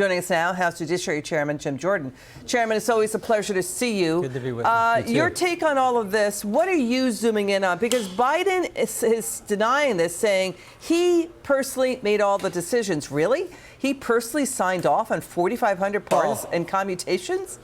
Joining us now, House Judiciary Chairman Jim Jordan. Chairman, it's always a pleasure to see you. Good to be with you. Your take on all of this, what are you zooming in on? Because Biden is denying this, saying he personally made all the decisions. Really? He personally signed off on 4,500 pardons and commutations?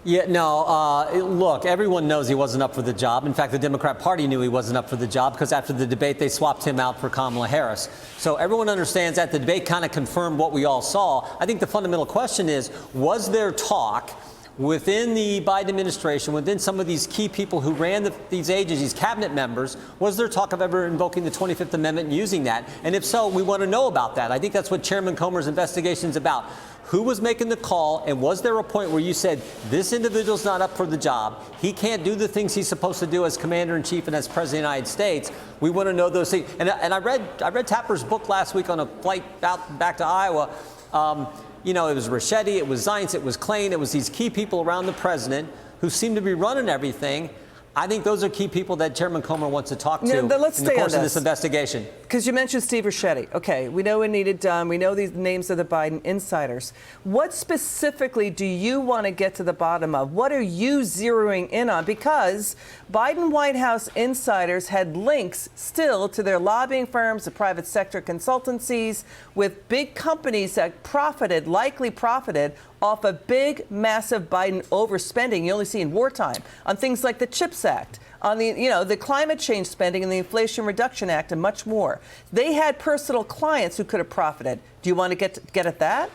Yeah, no, look, everyone knows he wasn't up for the job. In fact, the Democrat Party knew he wasn't up for the job because after the debate, they swapped him out for Kamala Harris. So everyone understands that the debate kind of confirmed what we all saw. I think the fundamental question is, was there talk within the Biden administration, within some of these key people who ran these agencies, cabinet members, was there talk of ever invoking the 25th Amendment and using that? And if so, we want to know about that. I think that's what Chairman Comer's investigation is about. Who was making the call, and was there a point where you said, this individual's not up for the job, he can't do the things he's supposed to do as commander-in-chief and as president of the United States? We want to know those things. And I read Tapper's book last week on a flight back to Iowa. You know, it was Ricchetti, it was Zients, it was Klain, it was these key people around the president who seem to be running everything. I think those are key people that Chairman Comer wants to talk to in the course of this investigation. Because you mentioned Steve Ricchetti. Okay, we know we need it done. We know these names of the Biden insiders. What specifically do you want to get to the bottom of? What are you zeroing in on? Because Biden White House insiders had links still to their lobbying firms, the private sector consultancies, with big companies that likely profited off of big, massive Biden overspending you only see in wartime on things like the CHIPS Act, on the climate change spending and the Inflation Reduction Act and much more. They had personal clients who could have profited. Do you want to get at that?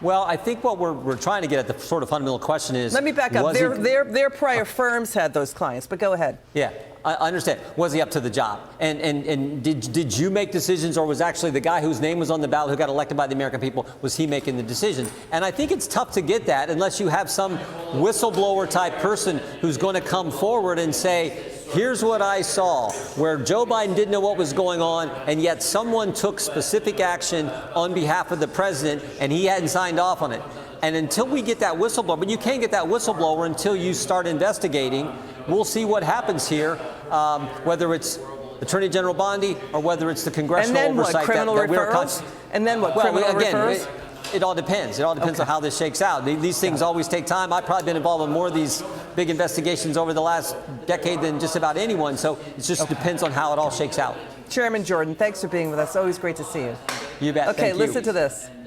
Well, I think what we're trying to get at, the sort of fundamental question is... Let me back up. Their prior firms had those clients, but go ahead. Yeah, I understand. Was he up to the job? And did you make decisions, or was actually the guy whose name was on the ballot who got elected by the American people, was he making the decisions? And I think it's tough to get that unless you have some whistleblower type person who's going to come forward and say, here's what I saw, where Joe Biden didn't know what was going on, and yet someone took specific action on behalf of the president, and he hadn't signed off on it. And until we get that whistleblower, but you can't get that whistleblower until you start investigating. We'll see what happens here, whether it's Attorney General Bondi or whether it's the congressional oversight that we're caught. And then what? Criminal referrals? It all depends. It all depends on how this shakes out. These things always take time. I've probably been involved in more of these big investigations over the last decade than just about anyone. So it just depends on how it all shakes out. Chairman Jordan, thanks for being with us. Always great to see you. You bet. Okay, listen to this.